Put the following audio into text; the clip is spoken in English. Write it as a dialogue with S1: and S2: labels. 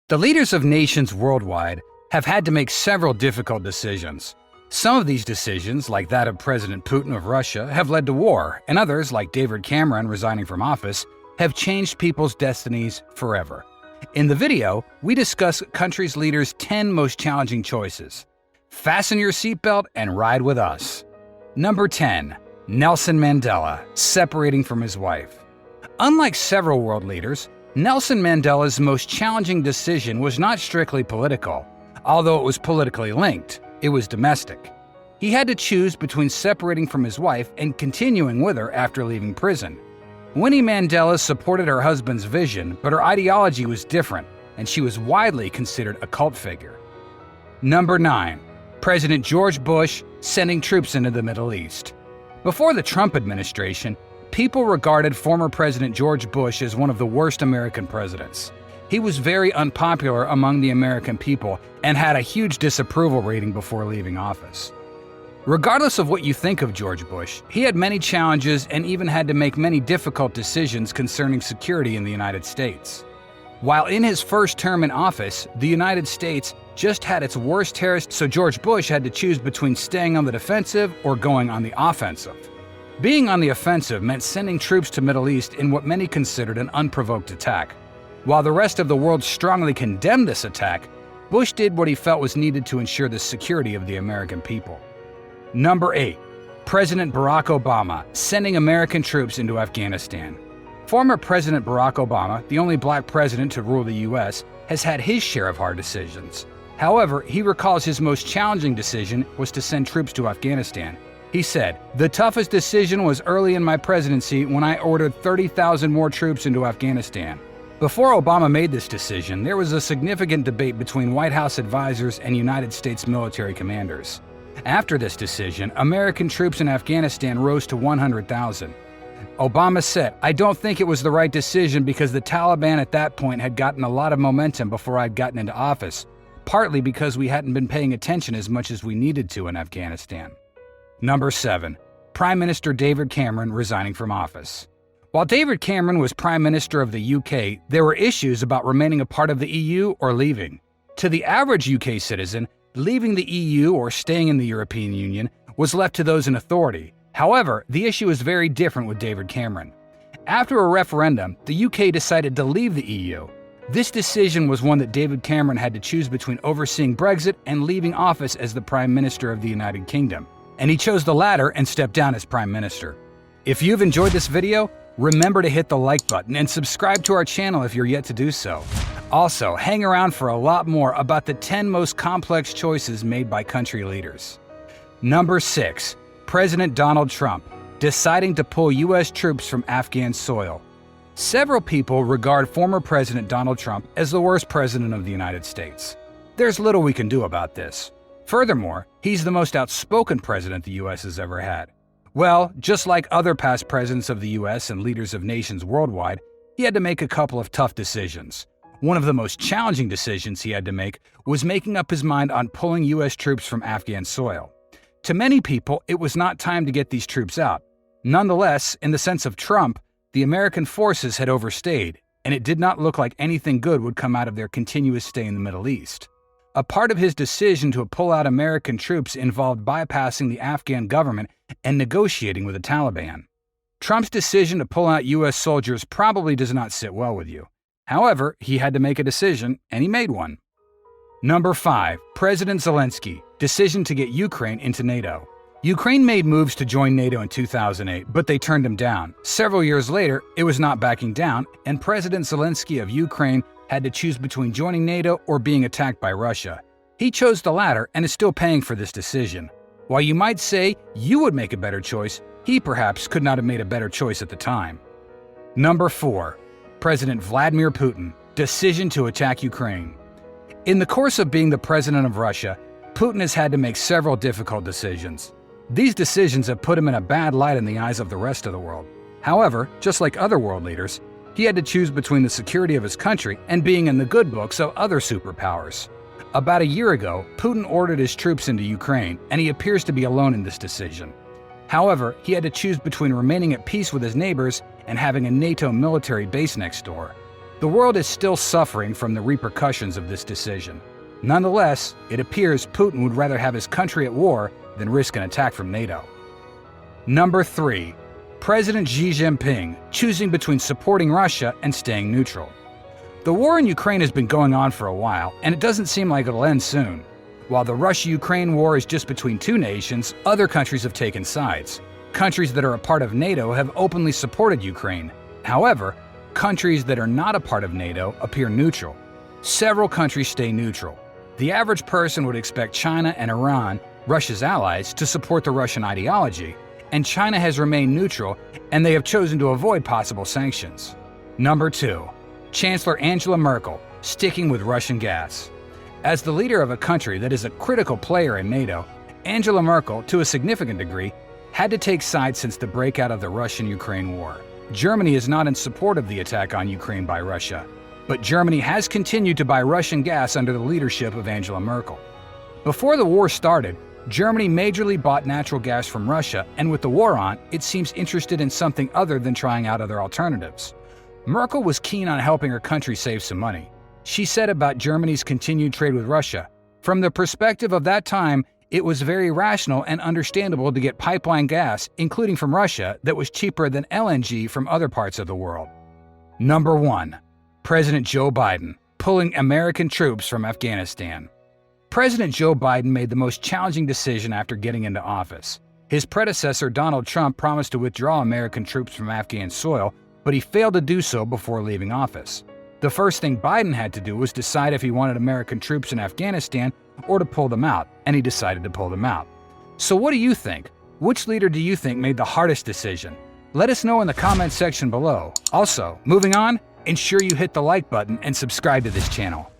S1: The leaders of nations worldwide have had to make several difficult decisions. Some of these decisions, like that of President Putin of Russia, have led to war, and others, like David Cameron resigning from office, have changed people's destinies forever. In the video, we discuss countries' leaders' 10 most challenging choices. Fasten your seatbelt and ride with us. Number 10. Nelson Mandela, separating from his wife. Unlike several world leaders, Nelson Mandela's most challenging decision was not strictly political. Although it was politically linked, it was domestic. He had to choose between separating from his wife and continuing with her after leaving prison. Winnie Mandela supported her husband's vision, but her ideology was different, and she was widely considered a cult figure. Number 9. President George Bush sending troops into the Middle East. Before the Trump administration, people regarded former President George Bush as one of the worst American presidents. He was very unpopular among the American people and had a huge disapproval rating before leaving office. Regardless of what you think of George Bush, he had many challenges and even had to make many difficult decisions concerning security in the United States. While in his first term in office, the United States just had its worst terrorist, so George Bush had to choose between staying on the defensive or going on the offensive. Being on the offensive meant sending troops to Middle East in what many considered an unprovoked attack. While the rest of the world strongly condemned this attack, Bush did what he felt was needed to ensure the security of the American people. Number 8. President Barack Obama sending American troops into Afghanistan. Former President Barack Obama, the only black president to rule the U.S., has had his share of hard decisions. However, he recalls his most challenging decision was to send troops to Afghanistan. He said, "The toughest decision was early in my presidency when I ordered 30,000 more troops into Afghanistan." Before Obama made this decision, there was a significant debate between White House advisors and United States military commanders. After this decision, American troops in Afghanistan rose to 100,000. Obama said, "I don't think it was the right decision because the Taliban at that point had gotten a lot of momentum before I'd gotten into office, partly because we hadn't been paying attention as much as we needed to in Afghanistan." Number 7. Prime Minister David Cameron resigning from office. While David Cameron was Prime Minister of the UK, there were issues about remaining a part of the EU or leaving. To the average UK citizen, leaving the EU or staying in the European Union was left to those in authority. However, the issue is very different with David Cameron. After a referendum, the UK decided to leave the EU. This decision was one that David Cameron had to choose between overseeing Brexit and leaving office as the Prime Minister of the United Kingdom. And he chose the latter and stepped down as Prime Minister. If you've enjoyed this video, remember to hit the like button and subscribe to our channel if you're yet to do so. Also, hang around for a lot more about the 10 most complex choices made by country leaders. Number 6. President Donald Trump deciding to pull U.S. troops from Afghan soil. Several people regard former President Donald Trump as the worst president of the United States. There's little we can do about this. Furthermore, he's the most outspoken president the U.S. has ever had. Well, just like other past presidents of the U.S. and leaders of nations worldwide, he had to make a couple of tough decisions. One of the most challenging decisions he had to make was making up his mind on pulling U.S. troops from Afghan soil. To many people, it was not time to get these troops out. Nonetheless, in the sense of Trump, the American forces had overstayed, and it did not look like anything good would come out of their continuous stay in the Middle East. A part of his decision to pull out American troops involved bypassing the Afghan government and negotiating with the Taliban. Trump's decision to pull out U.S. soldiers probably does not sit well with you. However, he had to make a decision, and he made one. Number 5. President Zelensky, decision to get Ukraine into NATO. Ukraine made moves to join NATO in 2008, but they turned him down. Several years later, it was not backing down, and President Zelensky of Ukraine had to choose between joining NATO or being attacked by Russia. He chose the latter and is still paying for this decision. While you might say you would make a better choice, he perhaps could not have made a better choice at the time. Number 4. President Vladimir Putin, decision to attack Ukraine. In the course of being the president of Russia, Putin has had to make several difficult decisions. These decisions have put him in a bad light in the eyes of the rest of the world. However, just like other world leaders, he had to choose between the security of his country and being in the good books of other superpowers. About a year ago, Putin ordered his troops into Ukraine, and he appears to be alone in this decision. However, he had to choose between remaining at peace with his neighbors and having a NATO military base next door. The world is still suffering from the repercussions of this decision. Nonetheless, it appears Putin would rather have his country at war than risk an attack from NATO. Number 3. President Xi Jinping choosing between supporting Russia and staying neutral. The war in Ukraine has been going on for a while, and it doesn't seem like it'll end soon. While the Russia-Ukraine war is just between two nations, other countries have taken sides. Countries that are a part of NATO have openly supported Ukraine. However, countries that are not a part of NATO appear neutral. Several countries stay neutral. The average person would expect China and Iran, Russia's allies, to support the Russian ideology, and China has remained neutral, and they have chosen to avoid possible sanctions. Number 2. Chancellor Angela Merkel sticking with Russian gas. As the leader of a country that is a critical player in NATO, Angela Merkel, to a significant degree, had to take sides since the breakout of the Russian-Ukraine war. Germany is not in support of the attack on Ukraine by Russia, but Germany has continued to buy Russian gas under the leadership of Angela Merkel. Before the war started, Germany majorly bought natural gas from Russia, and with the war on, it seems interested in something other than trying out other alternatives. Merkel was keen on helping her country save some money. She said about Germany's continued trade with Russia, "From the perspective of that time, it was very rational and understandable to get pipeline gas, including from Russia, that was cheaper than LNG from other parts of the world." Number 1. President Joe Biden pulling American troops from Afghanistan. President Joe Biden made the most challenging decision after getting into office. His predecessor, Donald Trump, promised to withdraw American troops from Afghan soil, but he failed to do so before leaving office. The first thing Biden had to do was decide if he wanted American troops in Afghanistan or to pull them out, and he decided to pull them out. So what do you think? Which leader do you think made the hardest decision? Let us know in the comments section below. Also, moving on, ensure you hit the like button and subscribe to this channel.